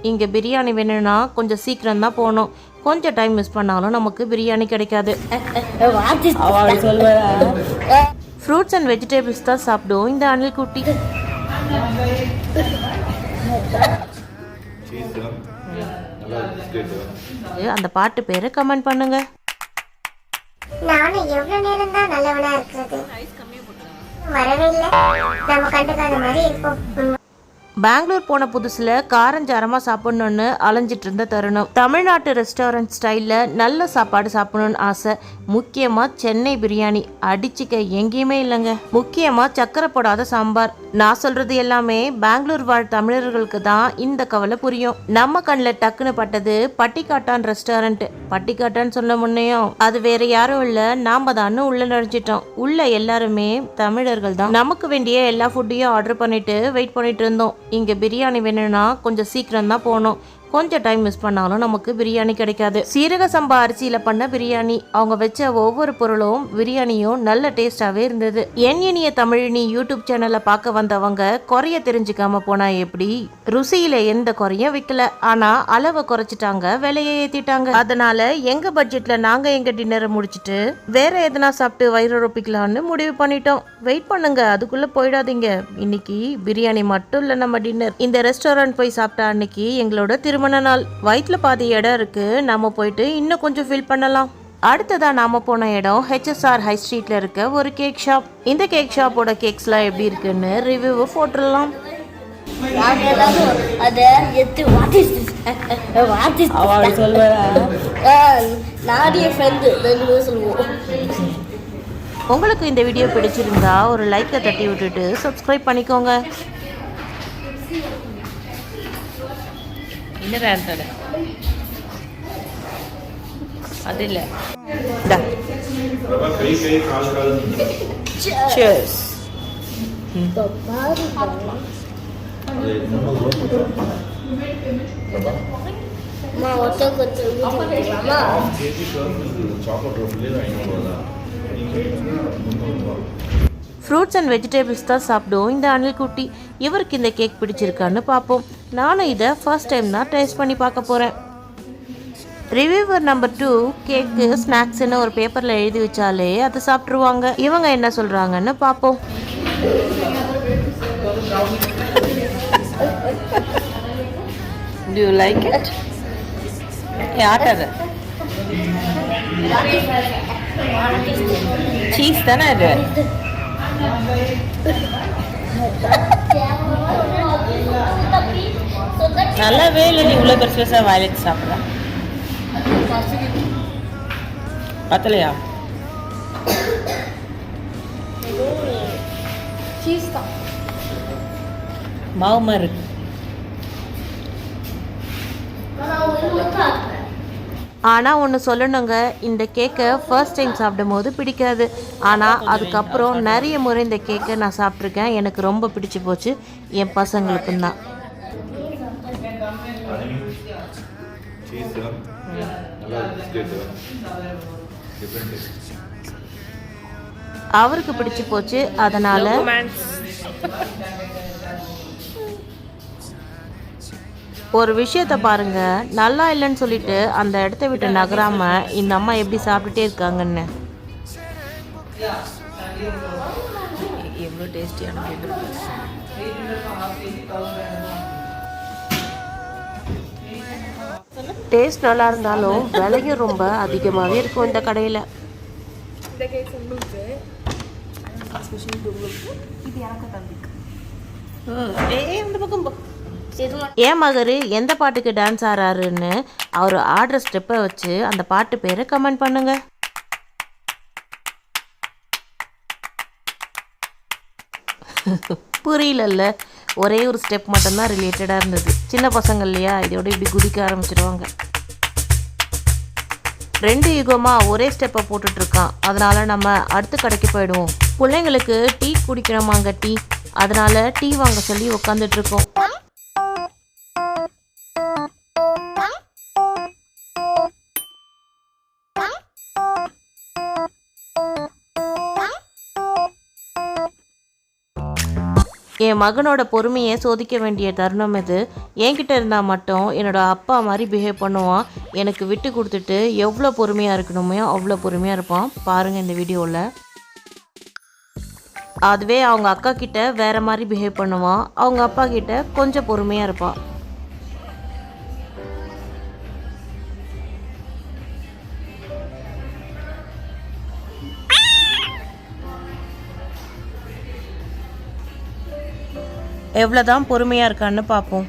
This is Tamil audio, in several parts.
இங்கே பிரியாணி வேணும்னா கொஞ்சம் சீக்கிரம் தான் போகணும். கொஞ்சம் டைம் மிஸ் பண்ணாலும் நமக்கு பிரியாணி கிடைக்காது. ஃப்ரூட்ஸ் அண்ட் வெஜிடபிள்ஸ் தான் சாப்பிடுவோம் இந்த அணில் குட்டி. அந்த பாட்டு பேரை கமெண்ட் பண்ணுங்க. நானும் எவ்வளவு நேரம் தான் நல்லவனா இருக்கிறது, வரவே இல்லை, நம்ம கண்டுக்காத மாதிரி இருப்போம். பெங்களூர் போன புதுசில் காரஞ்சாரமாக சாப்பிட்ணுன்னு அலைஞ்சிட்டு இருந்த தருணம். தமிழ்நாட்டு ரெஸ்டாரண்ட் ஸ்டைலில் நல்ல சாப்பாடு சாப்பிடணுன்னு ஆசை. முக்கியமாக சென்னை பிரியாணி அடிச்சுக்க எங்கேயுமே இல்லைங்க. முக்கியமாக சக்கரை போடாத சாம்பார். நான் சொல்கிறது எல்லாமே பெங்களூர் வாழ் தமிழர்களுக்கு தான் இந்த கவலை புரியும். நம்ம கண்ணில் டக்குன்னு பட்டது பட்டிக்காட்டான் ரெஸ்டாரண்ட். பட்டிக்காட்டான்னு சொன்ன முன்னையும் அது வேற யாரும் இல்லை, நாம தான் உள்ள நுழைஞ்சிட்டோம். உள்ள எல்லாருமே தமிழர்கள் தான். நமக்கு வேண்டிய எல்லா ஃபுட்டையும் ஆர்டர் பண்ணிட்டு வெயிட் பண்ணிட்டு இருந்தோம். இங்கே பிரியாணி வேணும்னா கொஞ்சம் சீக்கிரம் தான் போகணும். கொஞ்சம் டைம் மிஸ் பண்ணாலும் நமக்கு பிரியாணி கிடைக்காது. சீரக சம்பா அரிசியில் பண்ண பிரியாணி. அவங்க வச்ச ஒவ்வொரு பொருளும் பிரியாணியும் நல்ல டேஸ்டாகவே இருந்தது. என் இனிய தமிழினி யூடியூப் சேனலை பார்க்க வந்தவங்க குறைய தெரிஞ்சுக்காம போனா எப்படி? ருசியில எந்த குறையும் வைக்கல, ஆனா அளவை குறைச்சிட்டாங்க, விலையை ஏத்திட்டாங்க. அதனால எங்க பட்ஜெட்ல நாங்க எங்க டின்னரை முடிச்சுட்டு வேற எதனா சாப்பிட்டு வயிறு ரொப்பிக்கலான்னு முடிவு பண்ணிட்டோம். வெயிட் பண்ணுங்க, அதுக்குள்ள போயிடாதீங்க. இன்னைக்கு பிரியாணி மட்டும் இல்ல நம்ம டின்னர். இந்த ரெஸ்டாரண்ட் போய் சாப்பிட்ட அன்னைக்கு எங்களோட திருமண நாள். வயிற்றுல பாதி இடம் இருக்கு, நாம போயிட்டு இன்னும் கொஞ்சம் ஃபில் பண்ணலாம். அடுத்ததா நாம போன இடம் HSR ஹை ஸ்ட்ரீட்ல இருக்க ஒரு கேக் ஷாப். இந்த கேக் ஷாப்போட கேக்ஸ்லாம் எப்படி இருக்குன்னு ரிவ்யூ போட்டுடலாம். உங்களுக்கு இந்த வீடியோ பிடிச்சிருந்தா ஒரு லைக்கை தட்டி விட்டுட்டு சப்ஸ்கிரைப் பண்ணிக்கோங்க. அது இல்ல ஃப்ரூட்ஸ் அண்ட் வெஜிடபிள்ஸ் தான் சாப்பிடுவோம் இந்த அணில் குட்டி. இவருக்கு இந்த கேக் பிடிச்சிருக்கான்னு பார்ப்போம். நானும் இதை ஃபர்ஸ்ட் டைம் தான் டேஸ்ட் பண்ணி பார்க்க போகிறேன். ரிவ்யூவர் நம்பர் 2 கேக்கு ஸ்நாக்ஸ்ன்னு ஒரு பேப்பரில் எழுதி வச்சாலே அதை சாப்பிட்ருவாங்க. இவங்க என்ன சொல்கிறாங்கன்னு பார்ப்போம். Do you like it? யார் சீஸ் தானே இது? நல்லாவே இல்லை. நீ இவ்வளோ பெருசு பெருசாக வாயிலச்சு சாப்பிட்ற பத்தலையா? மாவுமா இருக்கு. ஆனால் ஒன்று சொல்லணுங்க, இந்த கேக்கை ஃபர்ஸ்ட் டைம் சாப்பிடும் போது பிடிக்காது. ஆனால் அதுக்கப்புறம் நிறைய முறை இந்த கேக்கை நான் சாப்பிட்ருக்கேன். எனக்கு ரொம்ப பிடிச்சி போச்சு, என் பசங்களுக்கும் தான். அவருக்கு பிடிச்சி போச்சு, அதனால ஒரு விஷயத்தை பாருங்க, நல்லா இல்லைன்னு சொல்லிட்டு அந்த இடத்த விட்டு நகராம இந்த அம்மா எப்படி சாப்பிட்டுட்டே இருக்காங்கன்னு. எவ்வளோ டேஸ்டியான டேஸ்ட் நல்லா இருந்தாலும் விலையும் ரொம்ப அதிகமாகவே இருக்கும் இந்த கடையில். என் மகரு எந்த பாட்டுக்கு டான்ஸ் ஆடுறாருன்னு அவர் ஆடுற ஸ்டெப்பை வச்சு அந்த பாட்டு பேரை கமெண்ட் பண்ணுங்க. புரியலல்ல, ஒரே ஒரு ஸ்டெப் மட்டும்தான் ரிலேட்டடாக இருந்தது. சின்ன பசங்க இல்லையா, இதோட இப்படி குதிக்க ஆரம்பிச்சிடுவாங்க. 2 யுகமாக ஒரே ஸ்டெப்பை போட்டுட்ருக்கான். அதனால் நம்ம அடுத்த கடைக்கு போயிடுவோம். பிள்ளைங்களுக்கு டீ குடிக்கிறோமாங்க, டீ. அதனால் டீ வாங்க சொல்லி உட்காந்துட்ருக்கோம். என் மகனோட பொறுமையை சோதிக்க வேண்டிய தருணம் இது. என்கிட்ட இருந்தால் மட்டும் என்னோட அப்பா மாதிரி பிஹேவ் பண்ணுவான். எனக்கு விட்டு கொடுத்துட்டு எவ்வளோ பொறுமையாக இருக்கணுமோ அவ்வளோ பொறுமையாக இருப்பான். பாருங்கள் இந்த வீடியோவில். அதுவே அவங்க அக்கா கிட்ட வேற மாதிரி பிஹேவ் பண்ணுவான். அவங்க அப்பா கிட்ட கொஞ்சம் பொறுமையாக இருப்பான். எவ்வளோதான் பொறுமையாக இருக்கான்னு பார்ப்போம்.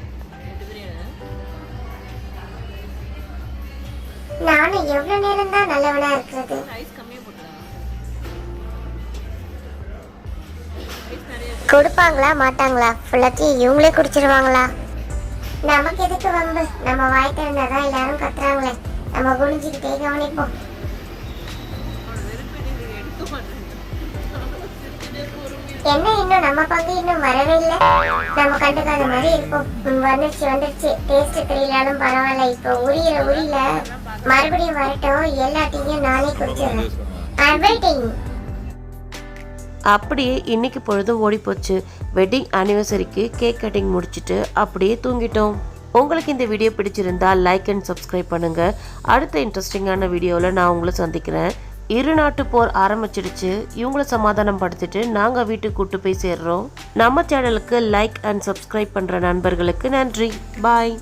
நானும் எவ்வளவு நேரம் தான் நல்லவனா இருக்கிறது? கொடுப்பாங்களா மாட்டாங்களா? ஃபுல்லாத்தையும் இவங்களே குடிச்சிருவாங்களா? நமக்கு எதுக்கு வம்பு? நம்ம வாய் திறந்தாதான் எல்லாரும் கத்துறாங்களே. நம்ம குனிஞ்சுக்கிட்டே கவனிப்போம். என்ன இன்னும் நம்ம பங்கு இன்னும் வரவே இல்லை. நம்ம கண்டுக்காத மாதிரி இருப்போம். வந்துருச்சு. டேஸ்ட் தெரியலாலும் பரவாயில்ல. இப்போ உரியில மறுபடியும் வரட்டும். எல்லாத்தையும் நானே குடிச்சிடுறேன். I'm waiting. அப்படியே இன்னைக்கு பொழுது ஓடி போச்சு. வெட்டிங் ஆனிவர்சரிக்கு கேக் கட்டிங் முடிச்சுட்டு அப்படியே தூங்கிட்டோம். உங்களுக்கு இந்த வீடியோ பிடிச்சிருந்தா லைக் அண்ட் சப்ஸ்கிரைப் பண்ணுங்க. அடுத்த இன்ட்ரெஸ்டிங்கான வீடியோவில் நான் உங்களை சந்திக்கிறேன். இரு நாட்டு போர் ஆரம்பிச்சிடுச்சு. இவங்கள சமாதானம் படுத்திட்டு நாங்கள் வீட்டுக்கு கூட்டு போய் சேர்றோம். நம்ம சேனலுக்கு லைக் அண்ட் சப்ஸ்கிரைப் பண்ணுற நண்பர்களுக்கு நன்றி. பாய்.